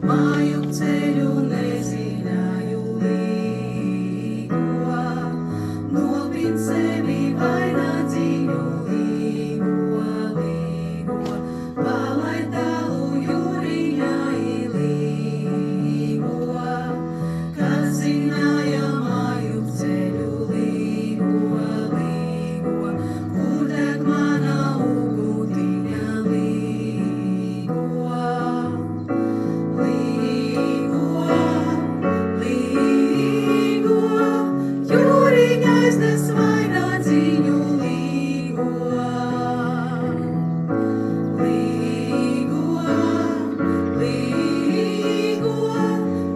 māju ceļu nezināju līgo, nopin sevi vainagdziņu līgo, palaid tālu jūriņā līgo, kas zināja māju ceļu līgo, kur tek mana ugutiņa līgo. Jūriņa aiznes vainagdziņu līgo,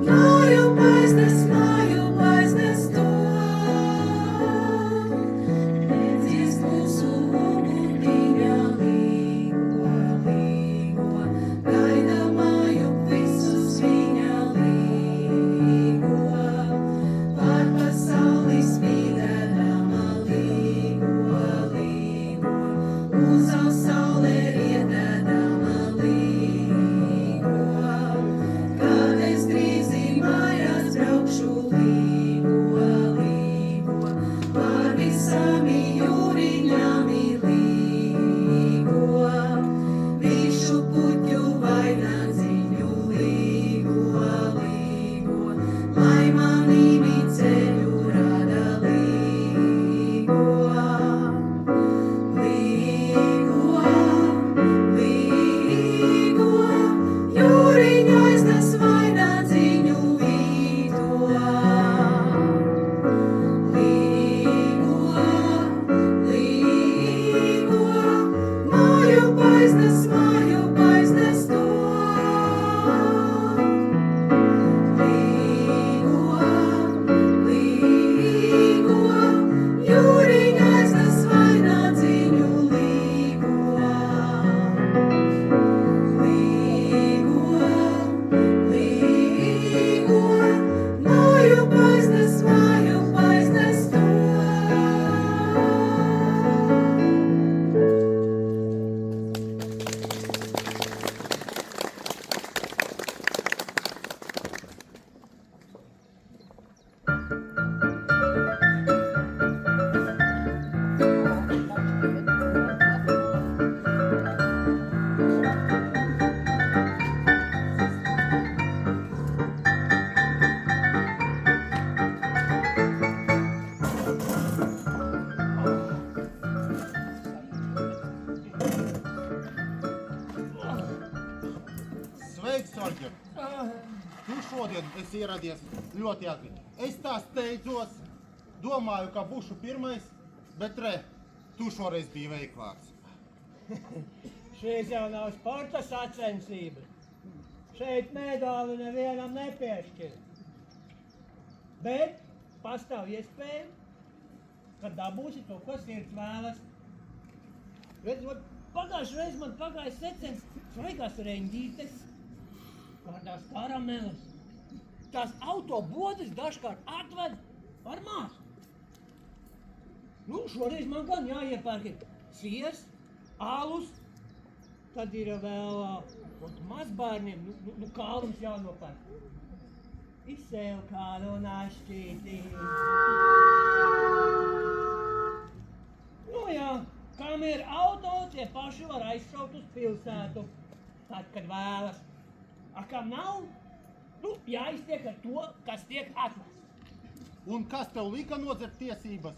māju paiznes to, nedzies mūsu ugutiņa līgo, gaida māju visus viņa līgo, pār pasauli spīdēdama līgo, uz saulē rietēdama līgo, kad es drīzī mājās braukšu līgo, pār visām jūriņām līgo, višu puķu vainagdziņu līgo, lai manīmi ceļu rada līgo, jūriņa aiznes vainagdziņu vīto, māju paiznes to, jūriņa aiznes vainagdziņu līgo, māju paiznes to. Sveiks, Sorģer! Tu šodien esi ieradies ļoti agri. Es tā steidzos, domāju, ka būšu pirmais, bet tu šoreiz biji veiklāks. Šīs jau nav sporta sacensības. Šeit medāli nevienam nepiešķir. Bet pastāv iespēja, ka dabūsi to, ko sirds vēlas. Redzot, pagājušajā reiz man pagāja secens svaigās reņģītes, kādās karameles. Tās autobodes dažkārt atved ar māsu. Nu, šoreiz man gan jāiepērk ir siers, alus, tad ir vēl mazbērniem, nu kālums jānopērk. Izsev kādu našķīti. Nu jā, kam ir auto, tie paši var aizšaut uz pilsētu, tad, kad vēlas. A kam nav, nu jāiztiek ar to, kas tiek atvests. Un kas tev lika nodzert tiesības?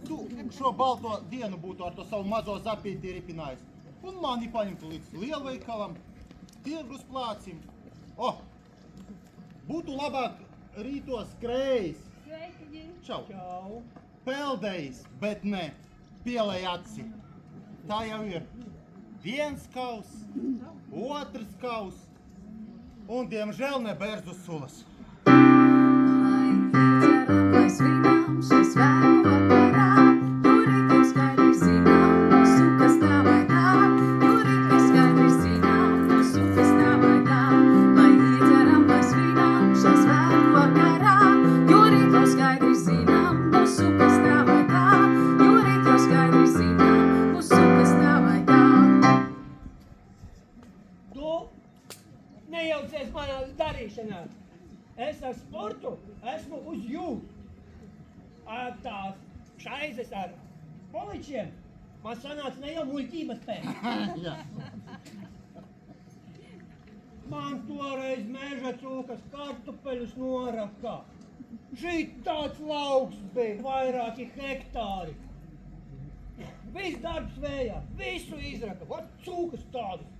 Tu šo balto dienu būtu ar to savu mazo zapīti ripinājis. Un mani paņemtu līdz lielveikalam, tirgus plācim. Būtu labāk rītos skrējis. Sveiki! Čau! Čau! Peldējis, bet ne pielej aci. Tā jau ir viens kaus, otrs kaus un, diemžēl, ne bērzu sulas. Lai svinām šai svētku vakarā, jo rīt jau skaidri zinām, visu, kas tā vai tā. Jo rīt jau skaidri zinām, visu, kas tā vai tā. Lai iedzeram, lai svinām šai svētku vakarā, jo rīt jau skaidri zinām, visu, kas tā vai tā. Jo rīt jau skaidri zinām, visu, kas tā vai tā. Tu nejaucies manā darīšanā. Es ar sportu esmu uz jū. Tās šaizes ar poličiem man sanāca ne jau muļķības pēc. Jā. Man toreiz meža cūkas kartupeļus norakā. Šī tāds lauks bija, vairāki hektāri. Viss darbs vējā, visu izraka, vat cūkas tādas.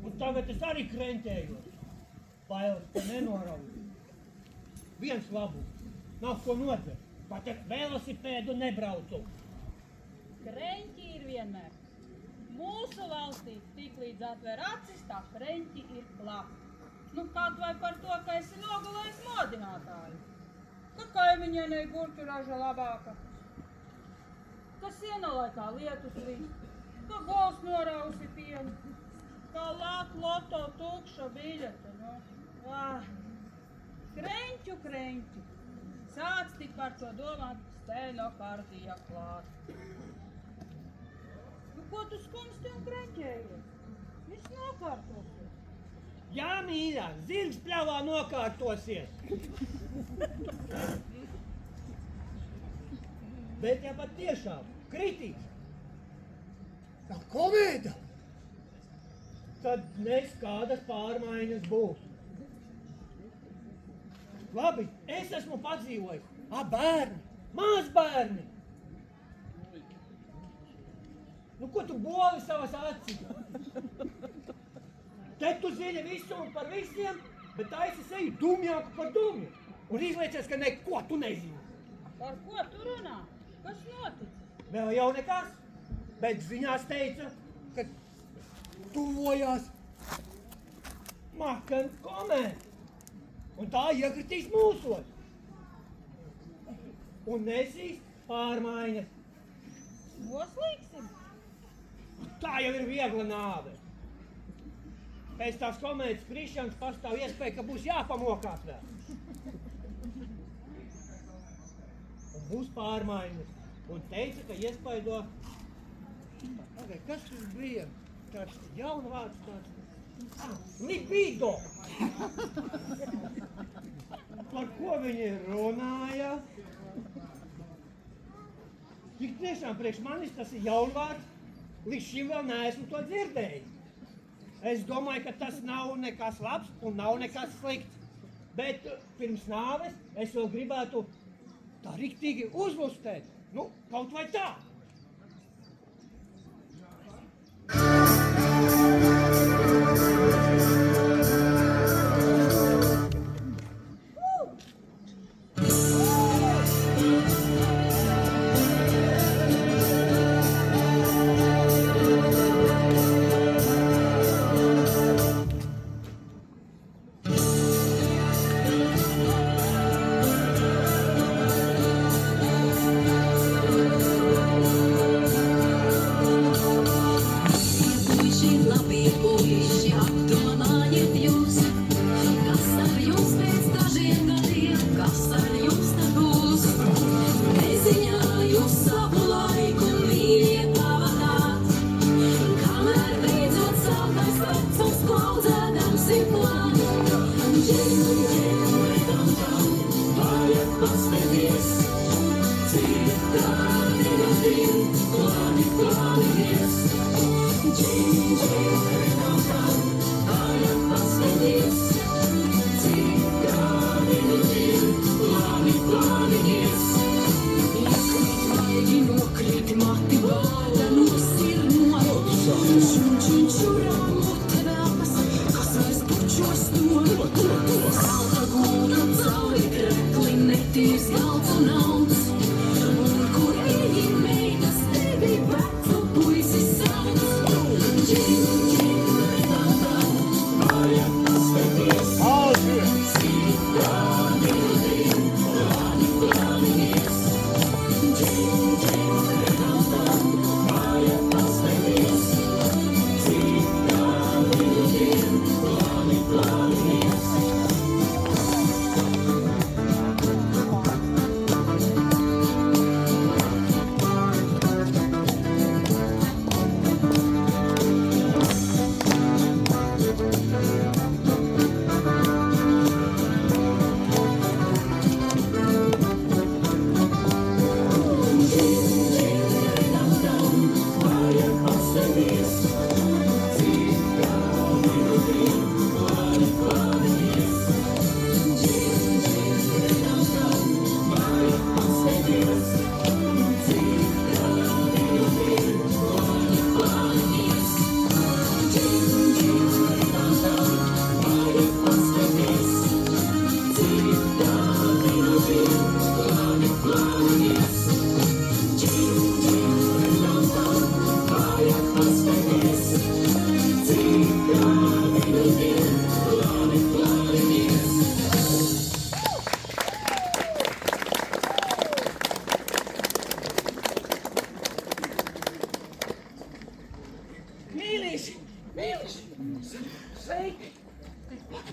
Un tagad es arī kreņķējos. Bailes te nenoraudu. Viens labums, nav ko nodzert, pat ar velosipēdu nebraucu. Kreņķi ir vienmēr. Mūsu valstī tiklīdz atver acis, tā kreņķi ir klāt. Nu, kaut vai par to, ka esi nogulējis modinātāju. Ka kaimiņienei gurķu raža labāka. Ka sienalaikā lietus līst. Ka gols norausi pienu. Ka lāk loto tukša biļete. Nu. Kreņķu. Sāc tik par to domāt, stēno kārtījā klāt. Nu, ko tu skumsti un kreņķējies? Viss nokārtosies. Jā, mīļā, zirgs pļavā nokārtosies. Bet ja pat tiešām kritīs, tā komēda, tad nes kādas pārmaiņas būs. Labi, es esmu padzīvojis. Bērni, mazbērni. Nu, ko tu boli savas acīs? Te tu zini visu un par visiem, bet taisi seju dumjāku par dumju. Un izliecies, ka neko tu nezini. Par ko tu runā? Kas noticis? Vēl jau nekas, bet ziņās teica, ka tuvojās Makana komēta. Un tā iekritīs mūsos. Un nesīs pārmaiņas. Noslīgsim? Tā jau ir viegla nāve. Pēc tās komētas krišanas pastāv iespēja, ka būs jāpamokās vēl. Un būs pārmaiņas. Un teica, ka iespaido... Kas tas bija? Tāds jaunvārds tāds... Libido! Par ko viņi runāja? Tik tiešām priekš manis tas ir jaunvārds. Līdz šim vēl neesmu to dzirdējis. Es domāju, ka tas nav nekas labs un nav nekas slikts. Bet pirms nāves es vēl gribētu tā riktīgi uzlustēt. Nu, kaut vai tā.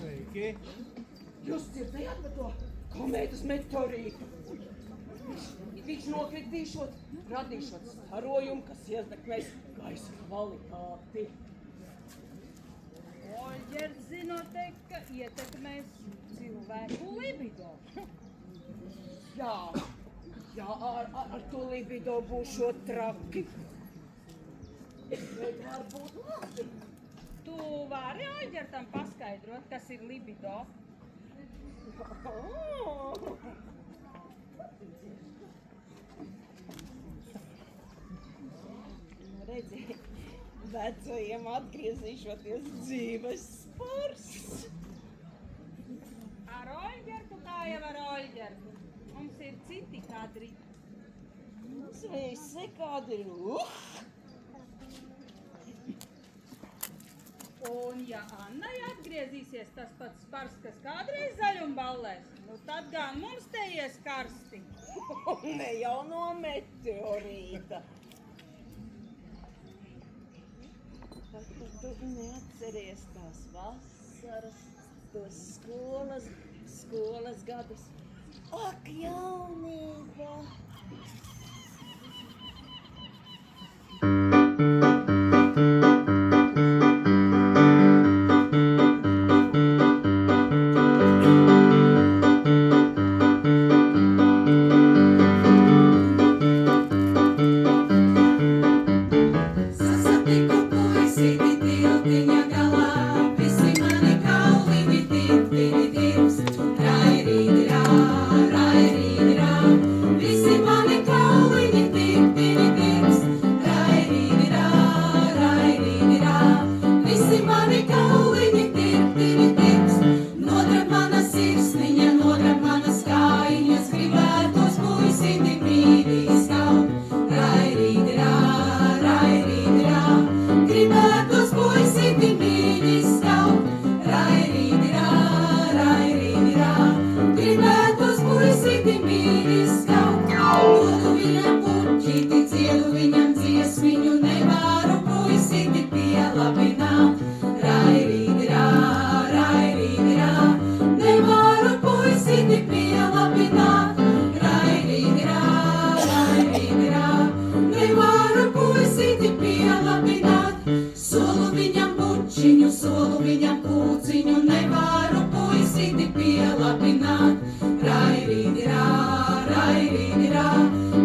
Sveiki! Jūs dzirdējāt par to komētas meteorītu? Viņš nokritīšot, radīšot starojumu, kas ietekmēs gaisa kvalitāti. Oļģerts zinot, ka ietekmēs cilvēku libido. Jā, ar to libido būšot traki. Bet varbūt labi. Tu vari Oļģertam paskaidrot, kas ir libido? Redzi, vecajiem atgriezīšoties dzīves spars. Ar Oļģertu kā jau ar Oļģertu. Mums ir citi kadri. Mums visi kadri. Un ja Annai atgriezīsies tas pats spars, kas kādreiz zaļumballēs, nu tad gan mums te ies karsti. Ne jau no meteorīta. Tu neatceries tās vasaras, tos skolas gadus. Ak, jaunība! Sasatiku puisīti tiltiņa galā, visi mani kauliņi tirpini tirpst. Rairīdirā, rairīdirā, visi mani kauliņi tirpini tirpst. Rairīdirā, rairīdirā, visi mani kauliņi tirpini tirpst. Nodrap mana sirsniņa, nodrap manas kājiņas, gribētos puisīti mīļi skaut. Rairīdirā, rairīdirā, gribētos puisīti mīļi skaut. Rairīdirā, rairīdirā, gribētos puisīti mīļi skaut. Dodu viņam puķīti, dziedu viņam dziesmiņu, nevaru puisīti pielabināt. Rairīdirā, rairīdirā, nevaru puisīti pielabināt. Rairīdirā, rairīdirā, nevaru puisīti pielabināt. Solu viņam bučiņu, solu viņam kūciņu, nevaru puisīti pielabināt. Rairīdirā, rairīdirā,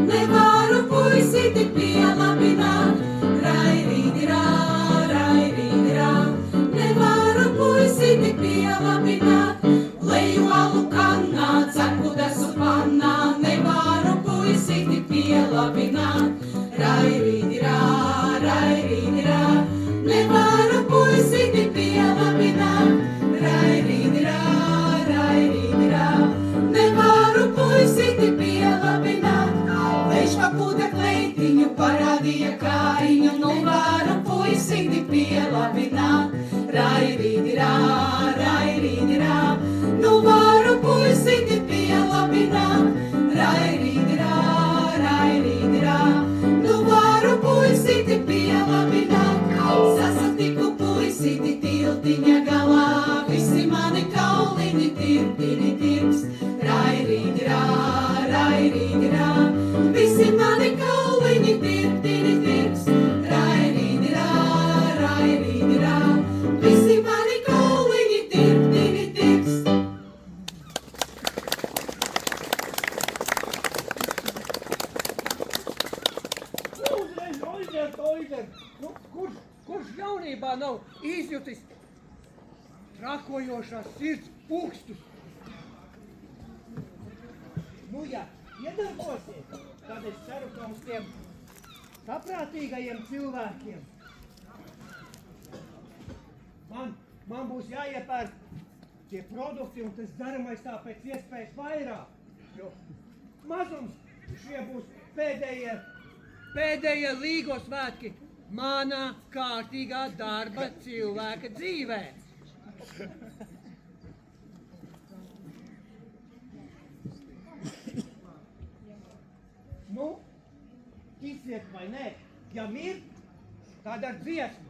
nevaru puisīti pielabināt. Rairīdirā, rairīdirā, nevaru puisīti pielabināt. Leju alu kannā, cepu desu pannā, nevaru puisīti pielabināt. Rairīdirā, rairīdirā, nevaru puisīti pielabināt. Rairīdirā, rairīdirā, nevaru puisīti pielabināt. Veiš pa puda kleitiņu, parādīja kājiņu, nevaru puisīti pielabināt. Rairīdirā, rairīdirā, nevaru puisīti pielabināt. Rairīdirā, rairīdirā, nevaru puisīti pielabināt. Sasatiku puisīti tiltiņa galā, visi mani kauliņi tirpini tirpst. Rairīdirā, rairīdirā, visi mani kauliņi tirpini tirpst. Rairīdirā, rairīdirā, visi mani kauliņi tirpini tirpst. Uzreiz, Oļģert! Nu, kurš jaunībā nav izjutis trakojošās sirds pūkstus? Nu, ja iedarbosies, tad es ceru, ka uz tiem saprātīgajiem cilvēkiem man būs jāiepērk tie produkti un tas dzeramais tā pēc iespējas vairāk. Jo mazums šie būs pēdējie Līgo svētki manā kārtīgā darba cilvēka dzīvē. Nu, ticiet vai nē, ja mir, tad ar dziesmu.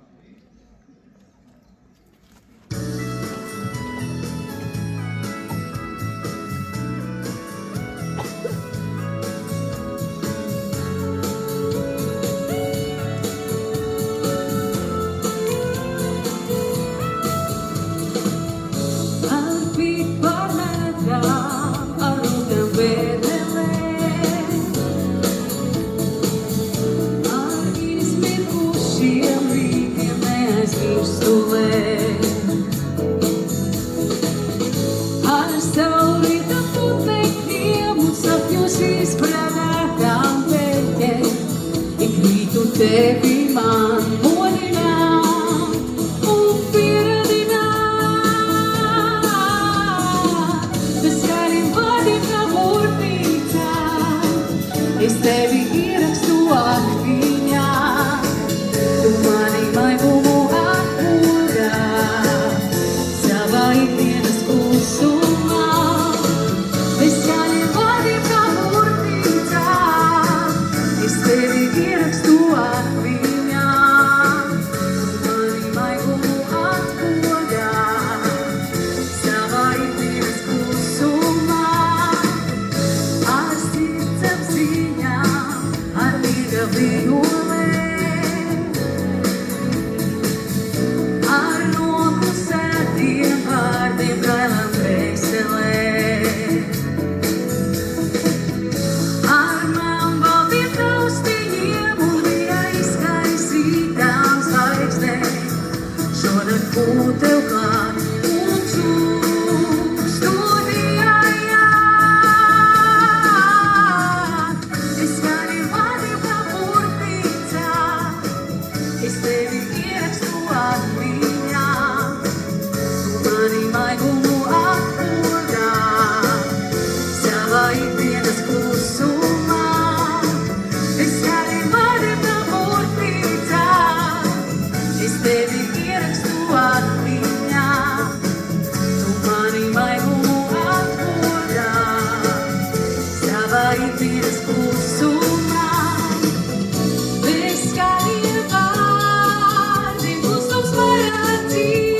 saulīta putekļiem un sapņos izpratām peļķē. Ik rītu tevi man modināt un pieradināt. Bez skaļiem vārdiem kā burtnīcā, es tevi ierakstu akviņā. Tu mani maigumu atmodā savā ikdienas klusumā. Bez skaļiem vārdiem kā burtnīcā, es tevi ierakstu akviņā. Tu mani maigumu atmodā savā ikdienas klusumā. Ar sirdsapziņām, ar līgavīgolēm, ar noklusētiem vārdiem kailam dvēselēm. Ar melnbaltiem taustiņiem un bija izkaisītām zvaigznēm. Šodien būt tev klāt un čukstu dijājāt. Es skaļiem vārdiem kā burtnīcā, es tevi ierakstu akviņā. Tu mani maigumu atmodā savā ikdienas klusumā. Es skaļiem vārdiem kā burtnīcā, es tevi ierakstu akviņā. Tu mani maigumu atmodā savā ikdienas klusumā. Bez skaļiem vārdiem klusums paradīs,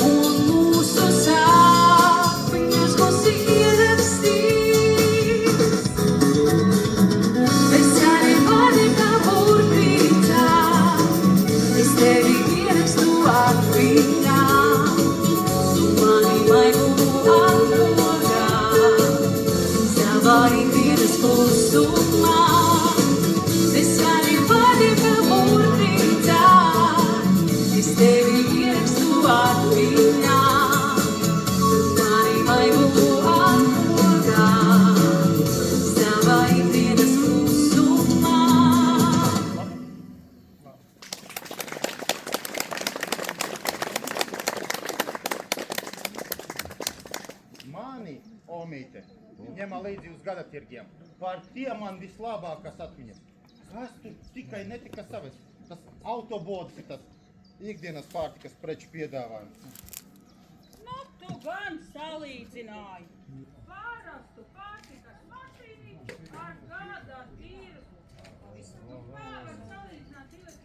un mūsu sapņos klusi ierakstīs. Bez skaļiem vārdiem kā burtnīcā, es tevi ierakstu akviņā. Tu mani maigumu atmodā savā ikdienas klusumā. Bez skaļiem vārdiem kā burtnīcā, es tevi ierakstu akviņā. Tu mani maigumu atmodā savā ikdienas klusumā. Mani, omīte, ņemā līdzi uz gada tirgiem. Par tiem man vislabākās atmiņas. Kas tur tikai netika savas. Tas autobods ir tas ikdienas pārtikas preču piedāvājums. Nu, tu gan salīdzināji parastu pārtikas mašīnu ar gada tirgu. Nu, kā var salīdzināt divas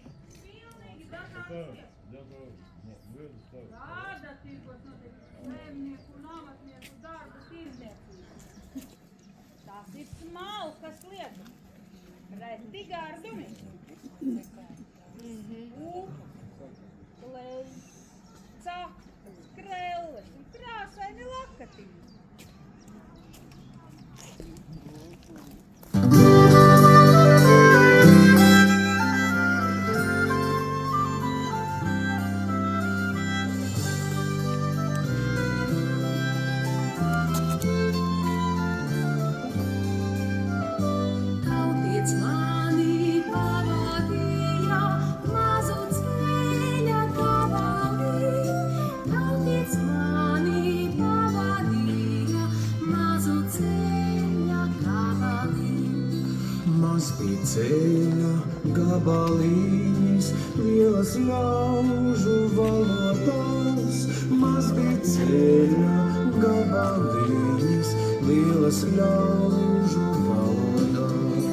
pilnīgi dažādas lietas? Gada tirgos notiek zemnieku un amatnieku darba tirdzniecība. Tās ir smalkas lietas, reti gardumi. Lejas, caktas, krelles un krāsaini lakatiņi. Tautiec mani pavadīja mazu ceļa gabalī. Tautiec mani pavadīja mazu ceļa gabalī. Maz bija ceļa gabaliņas, lielas ļaužu valodās. Maz bija ceļa gabaliņas, lielas ļaužu valodās.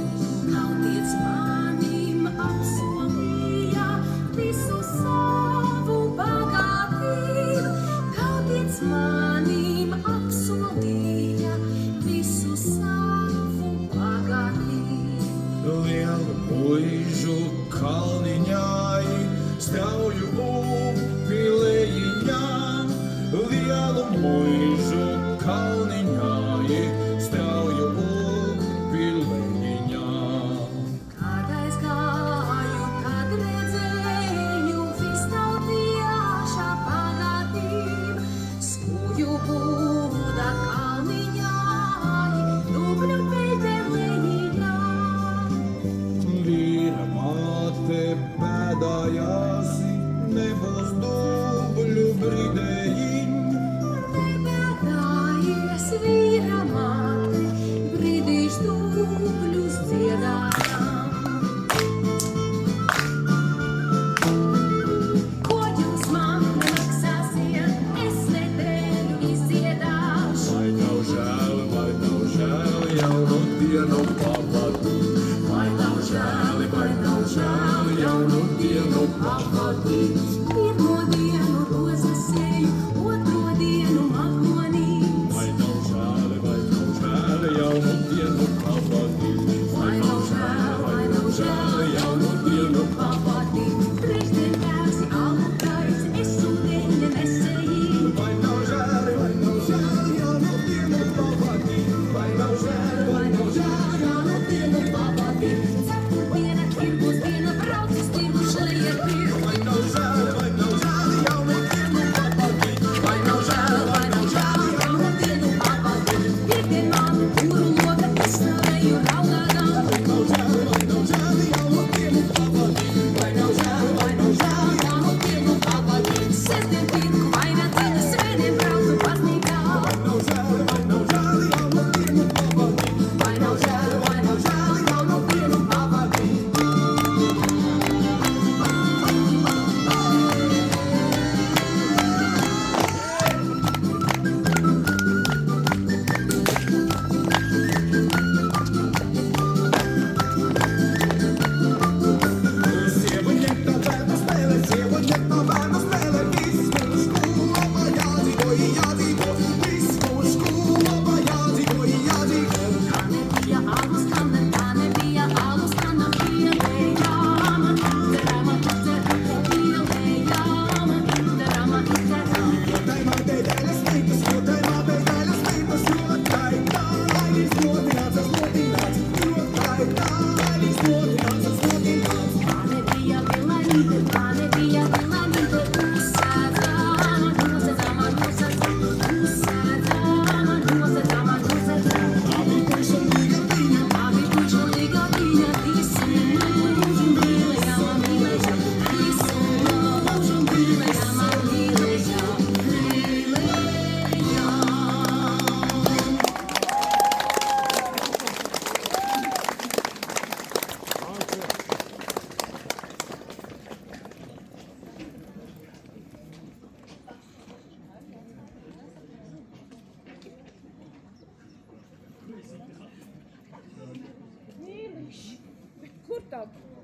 Tautiec manim apsolīja visu savu bagātību. Tautiec manim apsolīja visu savu bagātību. Lielu puižu kalniņai, strauju upi lejiņā. Lielu puižu kalniņai, strauju upi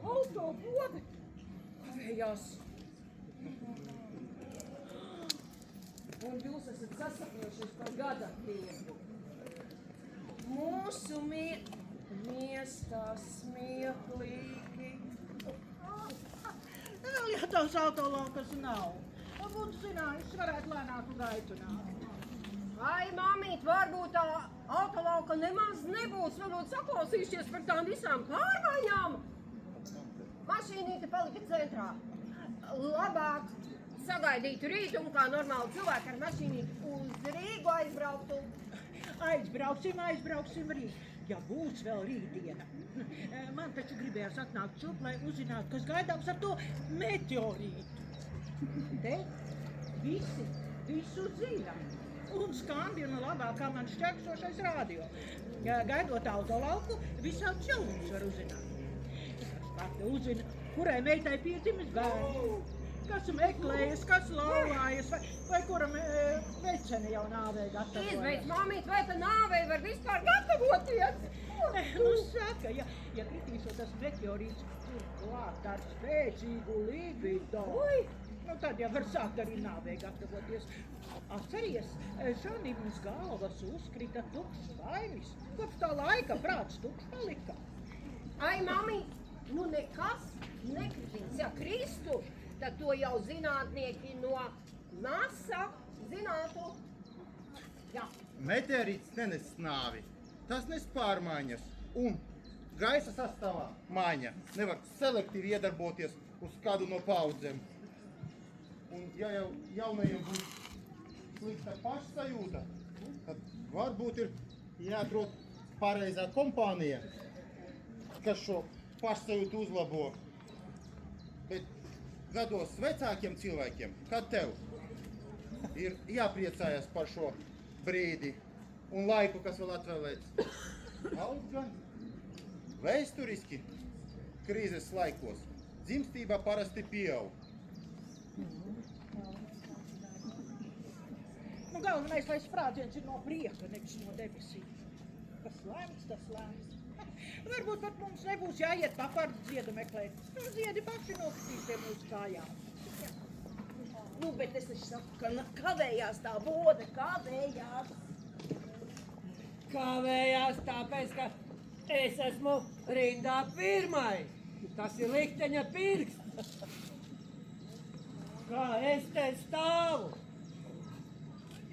autobode. Kavējās. Un jūs esat sasapņojušies par gadaptību. Mūsu miestā smieklīgi. Vēl jau tavs autolaukas nav. Būtu zinājis, varētu lēnāku gaitu nākt. Ai, mamīt, varbūt tā autolauka nemaz nebūs. Varbūt saklausīšies par tām visām pārmaiņām. Mašīnīte palika centrā. Labāk sagaidītu rītu un kā normāli cilvēki ar mašīnīti uz Rīgu aizbrauktu. Aizbrauksim rīt. Ja būs vēl rītdiena. Man taču gribējās atnākt šurp, lai uzzinātu, kas gaidāms ar to meteorītu. Te visu zina. Un skambi un labāk, kā man šķērksošais rādio. Gaidot autolauku, visāds jaunums var uzzināt. Kas pati uzzina, kurai meitai piedzimis bērns. Kas meklējas, kas laulājas, vai kuram vecene jau nāvei gatavojas. Izbeidz, mamīt, vai tā nāvei var vispār gatavoties? Nu saka, ja kritīšot tas meteorīts klāt ar spēcīgu libido, nu tad jau var sākt arī nāvei gatavoties. Atceries, Žanim uz galvas uzkrita tukšs vainis. Kopš tā laika prāts tukšs palika. Ai, mamīt, nu nekas nekritīs, ja kristu. Tad to jau zinātnieki no NASA zinātu. Jā. Meteorīts nenes nāvi, tas nes pārmaiņas. Un gaisa sastāvā maiņa nevar selektīvi iedarboties uz kādu no paudzēm. Un ja jau jaunajiem būs slikta pašsajūta, tad varbūt ir jāatrod pareizā kompānija, kas šo pašsajūtu uzlabo. Bet gados vecākiem cilvēkiem, kā tev, ir jāpriecājas par šo brīdi un laiku, kas vēl atvēlēts. Kaut gan vēsturiski krīzes laikos dzimstība parasti pieaug. Nu, galvenais, lai sprādziens ir no prieka, nevis no debesīm. Kas lēmts, tas lēmts. Varbūt pat mums nebūs jāiet pakārt ziedu meklēt. Ziedi paši nokritīs pie mūsu kājām. Nu, bet es taču saku, ka kavējās tā bode, kavējās. Kavējās tāpēc, ka es esmu rindā pirmai. Tas ir likteņa pirksts. Kā es te stāvu.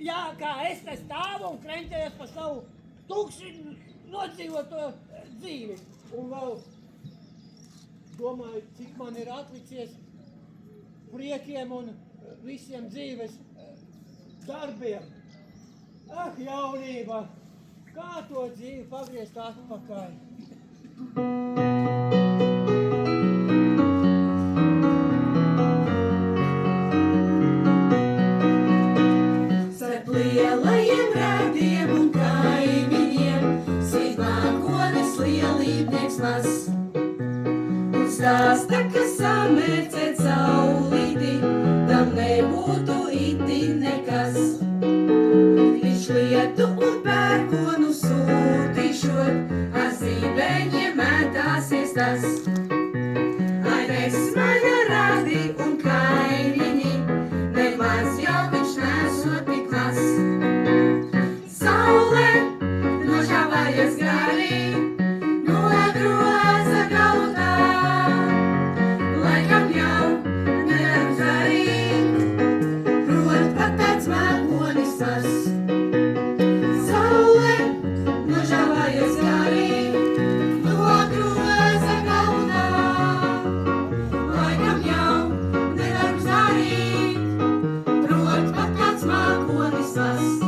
Jā, kā es te stāvu un kreņķējos pa savu tukši nodzīvoto dzīvi. Un vēl domāju, cik man ir atlicies priekiem un visiem dzīves darbiem. Ah, jaunība! Kā to dzīvi pagriezt atpakaļ? Starp lielajiem rādiem un kaimiņiem svīt mākonis lielībnieks mazs. Un stāsta, ka samērcēt saulīti, tam nebūtu itin nekas. Viņš lietu un pērkonu sūtīšot, ar zībeņiem mētāsies tas. Ai, nesmaļa rādi un kaimiņi, nemaz jau viņš nesot tik mazs. Saule nožāvājas garī, nogroza galvā, laikam jau nevaru darīt, prot pat tāds mākonis mazs. Saule nožāvājas garī, nogroza galvā, laikam jau nevaru darīt, prot pat tāds mākonis mazs.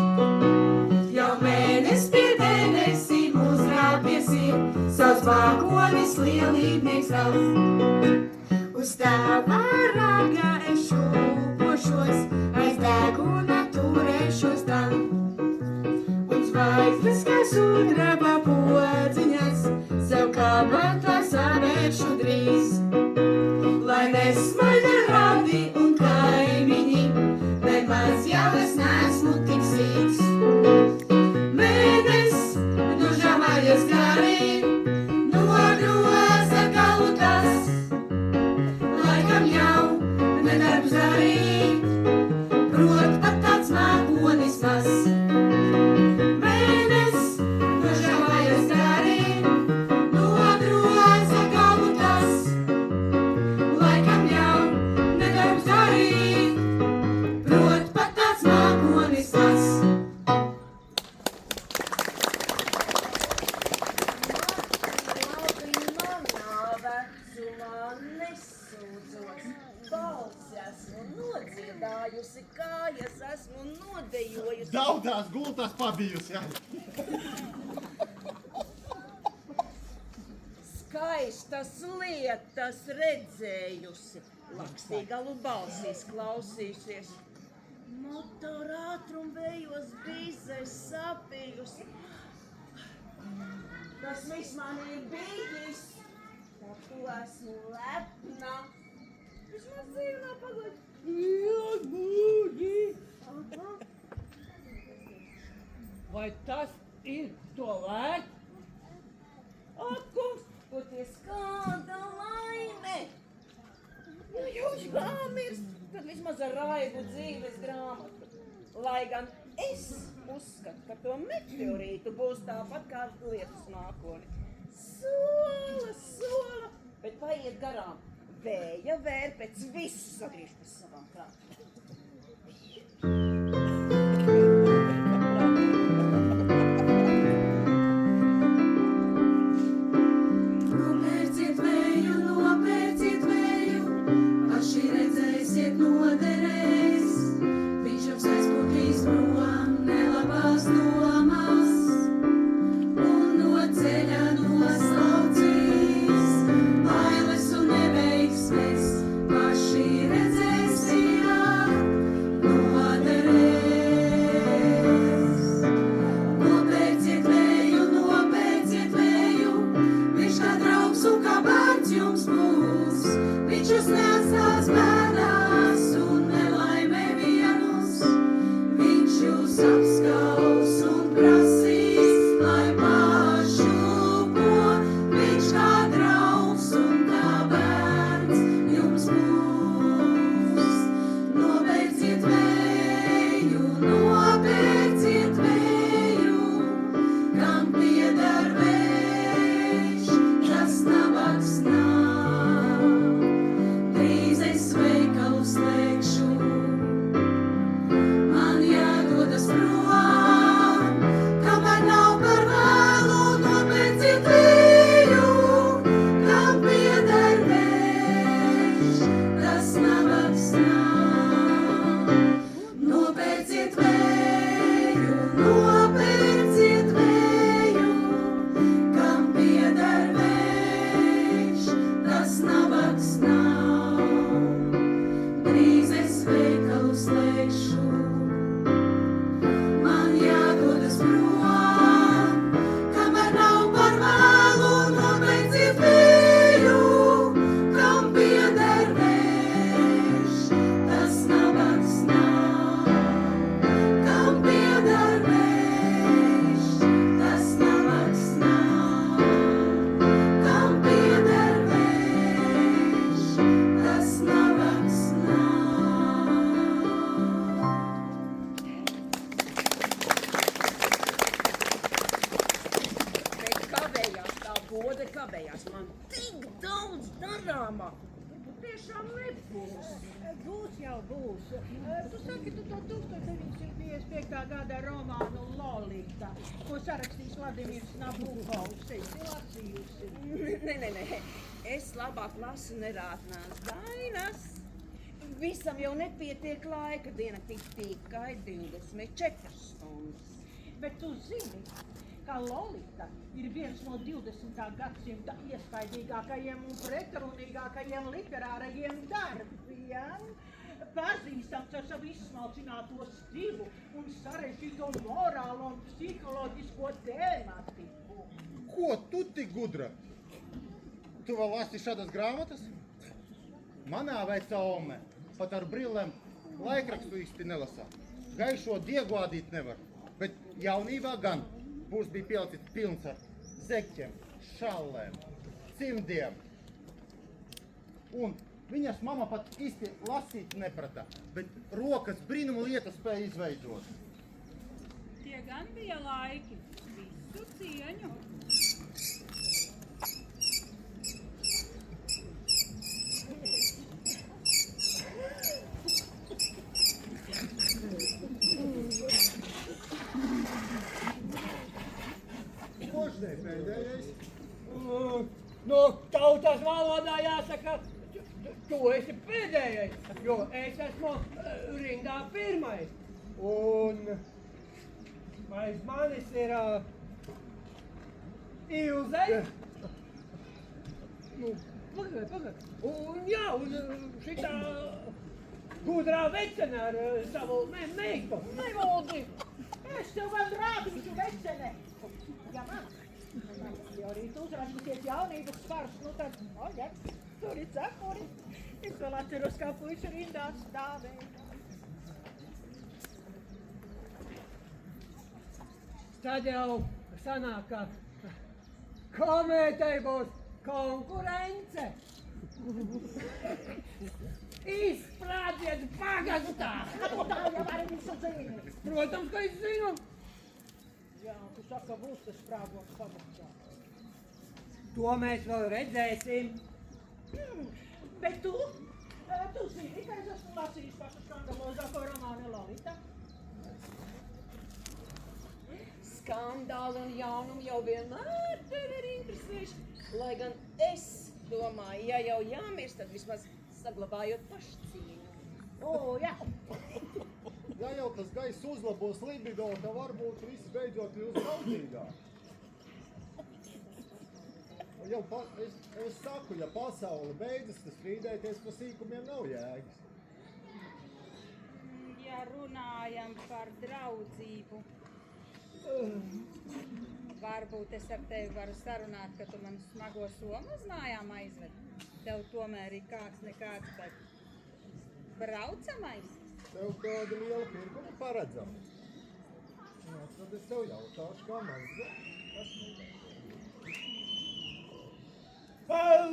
Jau mēnes pie debesīm uzrāpiesi, savs mākonis lielībnieks valsts. Uz tava raga es šūpošos, aiz deguna turēšos tam. Un zvaigznes, kā sudraba podziņas, sev kabatā savēršu drīz. Lai nesmaļa rādi un kaimiņi, nemaz jau es neesmu tik sīks. Mēnes nožāvājas garī, nogroza galvu tā, es esmu nodejojusi. Daudzās gultās pabijusi, jā. Skaistas lietas redzējusi, Lakstīgalu balsīs klausījusies. Motora ātrumbējos bīzes sapījusi. Tas viss man ir bijis, par to esmu lepna. Vismaz dzīve nav pagod. Vai tas ir to vērts? Ak, kungs, toties kāda laime! Nu, jūs jāmirst, tad vismaz ar raibu dzīves grāmatu. Lai gan es uzskatu, ka to meteorītu būs tāpat kā lietus mākoni. Sola, bet paiet garām. Vēja vērpēc viss sagriež pēc savām prātām. Nopērciet vēju, paši redzēsiet noderēs. Viņš jums aizpūtīs prom nelabās domas un no ceļa noslaucīs bailes un neveiksmes. Paši redzēsiet noderēs. Nopērciet vēju, viņš kā draugs un kā bērns jums būs. Viņš jūs neatstās bēdās un nelaimē vienus. Viņš jūs apskaus un prasīs, lai pašu ko. Viņš kā draugs un kā bērns jums būs. Nopērciet vēju, kam pieder vējš, tas nabaks nav. Drīz es veikalu slēgšu, man jādodas prom, kamēr nav par vēlu. Nopērciet vēju, kam pieder vējš, tas nabaks nav. Nopērciet vēju, kam pieder vējš, tas nabaks nav. Drīz es veikalu slēgšu, man jādodas prom, kamēr nav par vēlu. Nopērciet vēju, kam pieder vējš, tas nabaks nav. Kam pieder vējš, tas nabaks nav. Kam pieder vējš, tas nabaks nav. Bet kavējās, tā gode kavējās. Man tik daudz darāmā. Tiešām nebūs. Būs jau būs. Tu saki, tu to 1955. gada romānu Lolita, ko sarakstīs Vladimirs Nabukovs, esi lasījusi. Nē. Es labāk lasu nerātnās dainas. Visam jau nepietiek laika, diena tikai 24 stundas. Bet tu zini, ka Lolita ir viens no 20. gadsimta iespaidīgākajiem un pretrunīgākajiem literārajiem darbiem. Pazīstams ar savu izsmalcināto stilu un sarežģīto morālo un psiholoģisko tēmatiku. Ko tu tik gudra? Tu vēl lasi šādas grāmatas? Manā vecā ome pat ar brillēm laikrakstu īsti nelasā. Gaišo diegu ādīt nevar, bet jaunībā gan būs bija pielicis pilns ar zeķiem, šallēm, cimdiem. Un viņas mama pat īsti lasīt neprata, bet rokas brīnumu lietas spēja izveidot. Tie gan bija laiki, visu cieņu. Kožnē pēdējais. No tautas valodā jāsaka Tu esi pēdējais, jo es esmu rindā pirmais. Un aiz manis ir Ilze. Nu, pagad. Un jā, un šitā gudrā vecene ar savu meitu. Nevaldi! Es tev vēl rādīšu vecene! Ja man jau rīt uzrādīsies jaunības skars, nu tad, oļa, tur ir cepuri. Es vēl atceros, kā puiši rindā stāvēja. Tad jau sanāk, ka komētai būs konkurence. Izsprādziet pagastā! Nu tā jau arī visu zini. Protams, ka es zinu. Jā, tu saka, ka būs tas sprāgots pamaksā. To mēs vēl redzēsim. Bet tu zini, ka es esmu lasījis pašu skandalozāko romānu Lolita. Skandāli un jaunumi jau vienmēr tevi ir interesējuši. Lai gan es domāju, ja jau jāmirst, tad vismaz saglabājot pašcīņu. O, jā. Ja jau tas gaiss uzlabos libido, tad varbūt visi beidzot kļūs draudzīgāk. Es saku, ja pasaule beidzas, tad strīdēties pa sīkumiem nav jēgas. Ja runājam par draudzību, varbūt es ar tevi varu sarunāt, ka tu man smago somu uz mājām aizved. Tev tomēr ir kāds nekāds, bet braucamais. Tev kāda liela pirkuma paredzama. Jā, tad es tev jautāšu, kā man zina.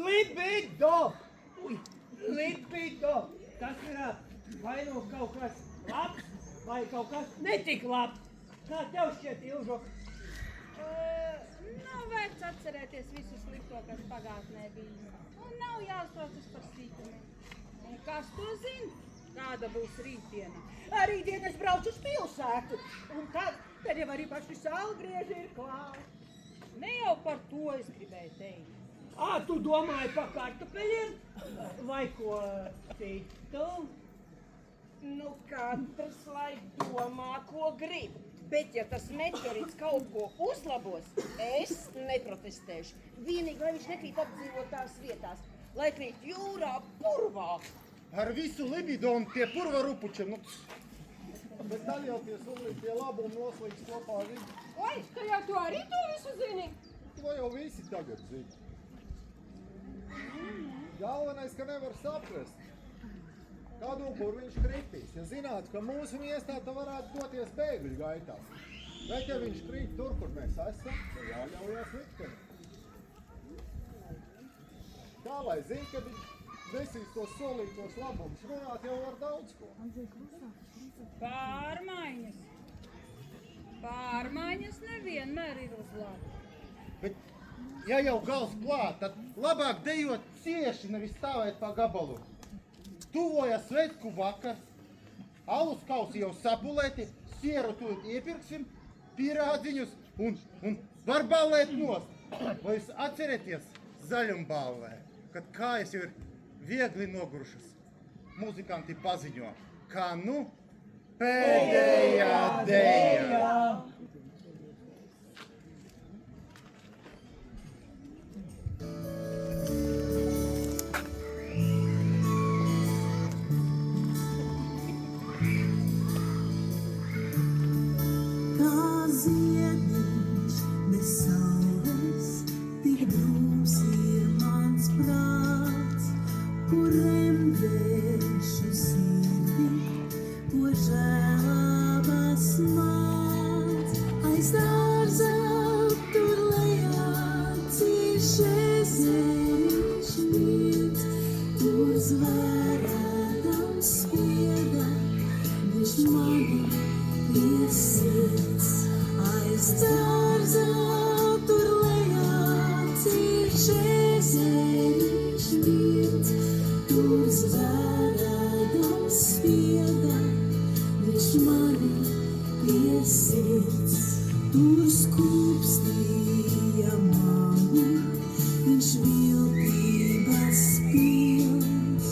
Libido! Libido! Tas ir vai nu kaut kas labs, vai kaut kas netik labs. Kā tev šķiet, Ilžo? Nav vērts atcerēties visu slikto, kas pagātnē bija. Un nav jāuztraucas par sīkumiem. Un kas to zina? Kāda būs rītdiena? Rītdien es braucu uz pilsētu. Un tad jau arī paši saulgrieži ir klāt. Ne jau par to es gribēju teikt. Tu domāji par kartupeļiem? Vai ko citu? Nu, katrs lai domā, ko grib. Bet, ja tas meteorīts kaut ko uzlabos, es neprotestēšu. Vienīgi, lai viņš nekrīt apdzīvotās vietās, lai krīt jūrā, purvā. Ar visu libido un tie purva rupučiem, nu... Bet tad jau tie sulītie labumi noslīgs kopā ar vidu. Oi, ka jau tu arī to visu zini? To jau visi tagad zina. Galvenais, ka nevar saprast, kādu kur viņš kritīs. Ja zinātu, ka mūsu miestā tā varētu doties bēgļu gaitās. Bet ja viņš krīt tur, kur mēs esam, tad jāļaujās likteni. Tā lai zina, ka viņš nesīs tos solītos labumus, runāt jau var daudz ko. Pārmaiņas. Pārmaiņas nevienmēr ir uz labu. Bet, ja jau gals klāt, tad labāk dejot cieši, nevis stāvēt pa gabalu. Tuvojas svētku vakars, alus kausi jau sapulēti, sieru tu iepirksim, pierādziņus un var ballēt nost. Vai jūs atcerieties zaļumballē, kad kājas jau ir viegli nogurušas? Muzikanti paziņo, kā nu pēdējā deja. Viņš viltības pilns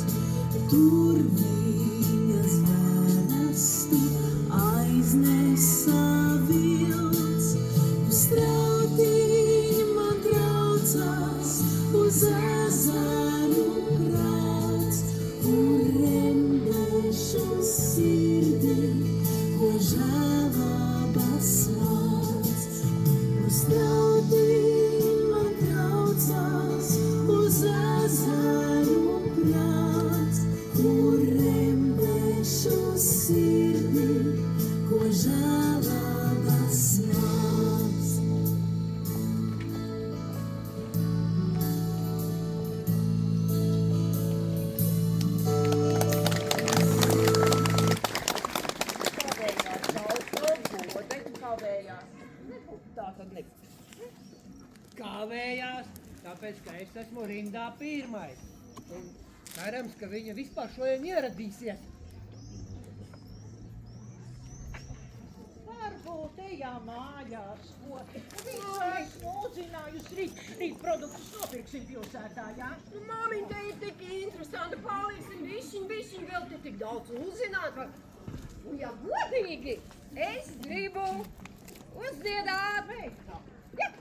žēlabas vārds. Uz tautiem man traucās, uz ezeru prāts, kur remdešu sirdī, ko žēlabas vārds. Kavējās, tāpēc, ka es esmu rindā pirmais. Un cerams, ka viņa vispār šodien ieradīsies. Varbūt ejā mājās, ko visu esmu uzzinājusi rīt produktus nopirksim pilsētā, jā? Nu, māmiņ, te ir tik interesanti, paliksim bišķiņ, vēl te tik daudz uzzināt. Un ja godīgi, es gribu uzdziedāt. Ja.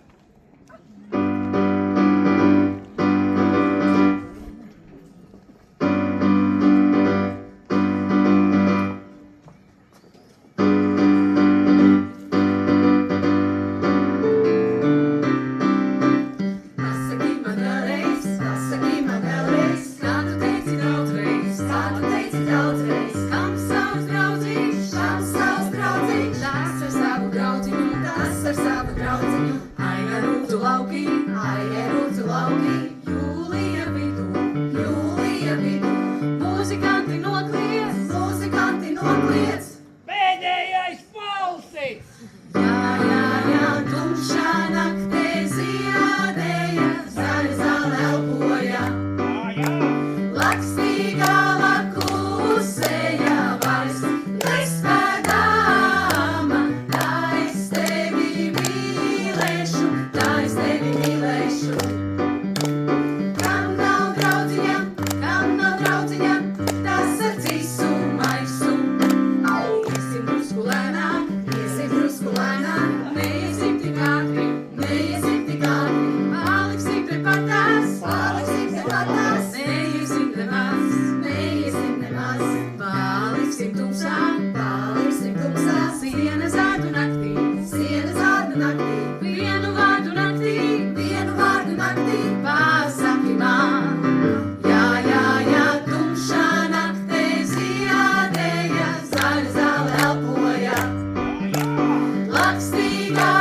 Pasaki man vēlreiz, kā tu teici daudzreiz, kam savs draudzīgs, tas ar savu draudziņu, ai rūtu laukī, jūlija vidū, muzikanti nokliedz, Pēdējais valsis! jā, tumšā naktē ziedēja, zaļa zāle elpoja. Lakstīgā klusēja vairs nespēdāma, tā es tevi mīlēšu. Kam nav draudziņa, tas ar cisu maisu. Iesim drusku lēnāk, neiesim tik ātri, paliksim pie patās, neiesim nemaz, paliksim tumsā, siena zārdu naktī, vienu vārdu naktī, pasaki man. Jā, tumšā naktē ziedēja, zaļa zāle elpoja. Lakstīgā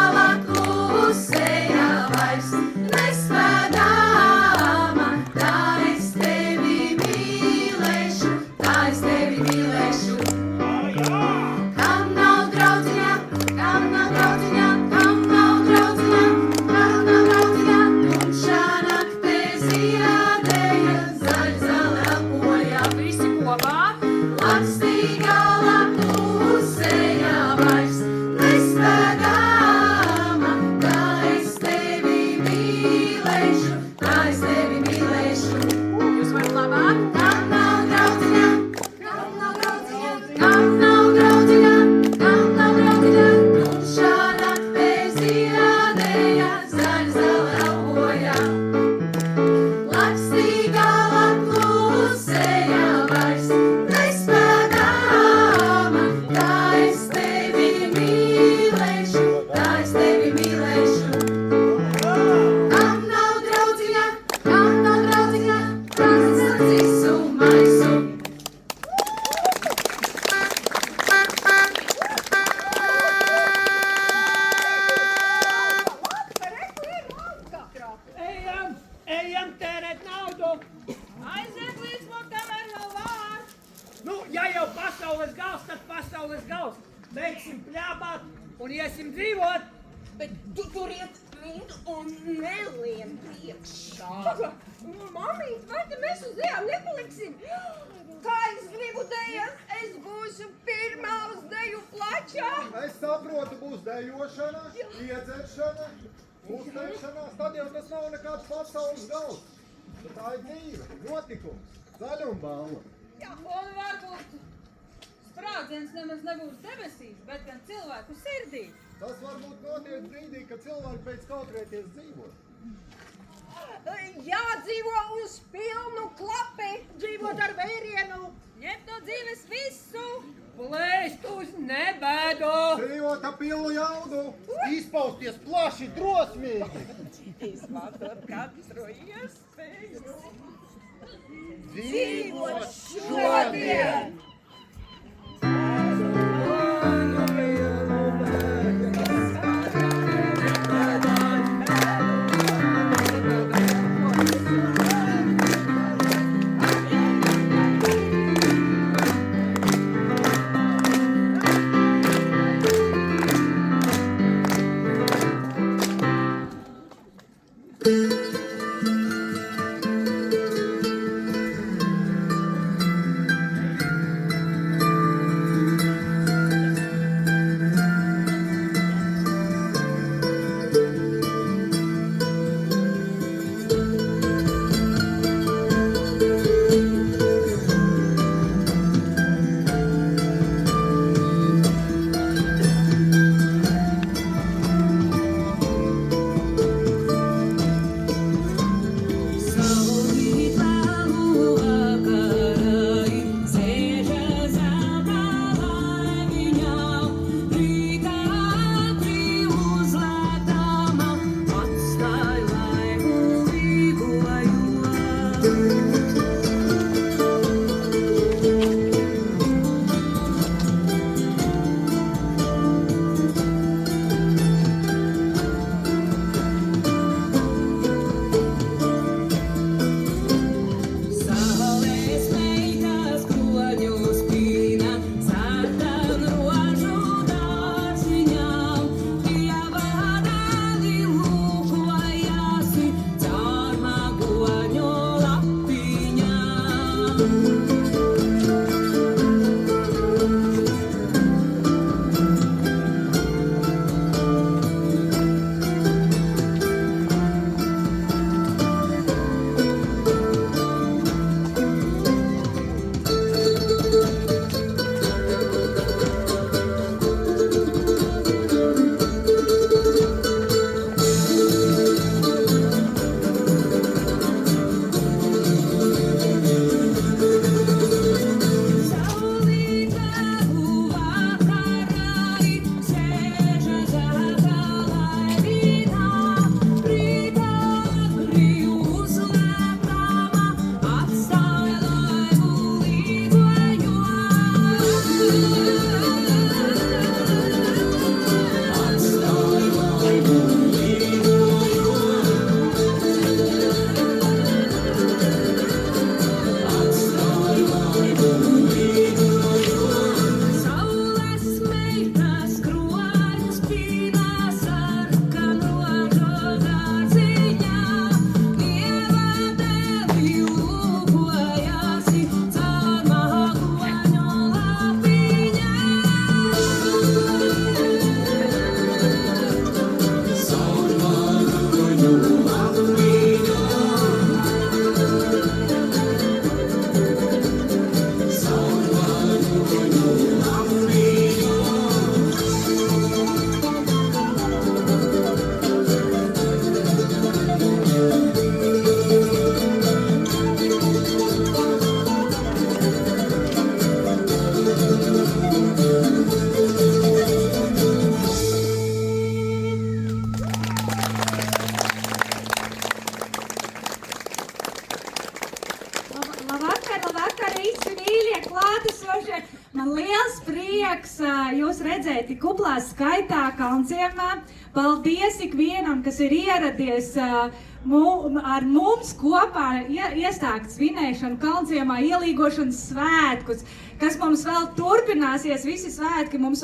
klusēja vairs nespēdāma, tā es tevi mīlēšu. Kam nav draudziņa, tumšā naktē ziedēja, zaļa zāle elpoja. Visi kopā. Lakstīgā klusēja vairs nespēdāma, tā es tevi mīlēšu. Jūs varat labāk? Kam nav draudziņa, tumšā naktē ziedēja, zaļa zāle elpoja. Lakstīgā klusēja vairs nespēdāma, tā es tevi mīlēšu. Kam nav draudziņa, tas ar cisu maisu. Ejam tērēt naudu! Aiziet līdz motam ar vēl vār! Nu, ja jau pasaules gals, tad pasaules gals. Beigsim pļāpāt un iesim dzīvot. Bet tu turiet vidu un nelien priekšā. Mamīt, vai te mēs uz ejām nepaliksim? Kā es gribu dejas, es būšu pirmā uz deju plačā. Es saprotu, būs dejošana, iedzeršana, uzteikšanās, tad jau tas nav nekāds pasaules gals. Bet tā ir dzīve, notikums, zaļumbāla. Un varbūt sprādziens nemaz nebūs debesīs, bet gan cilvēku sirdī. Tas varbūt notiek brīdī, kad cilvēki beidz kautrēties dzīvot. Jādzīvo uz pilnu klapi. Dzīvot ar vērienu. Ņemt no dzīves visu. Plēst uz nebēdu. Dzīvot ap pilnu jaudu, izpausties plaši, drosmīgi. Izmantot katru iespēju. Dzīvot šodien! Man liels prieks jūs redzēt tik kuplā skaitā Kalnciemā. Paldies ikvienam, kas ir ieradies ar mums kopā iestākt svinēšanu Kalnciemā, ielīgošanas svētkus, kas mums vēl turpināsies, visi svētki mums vēl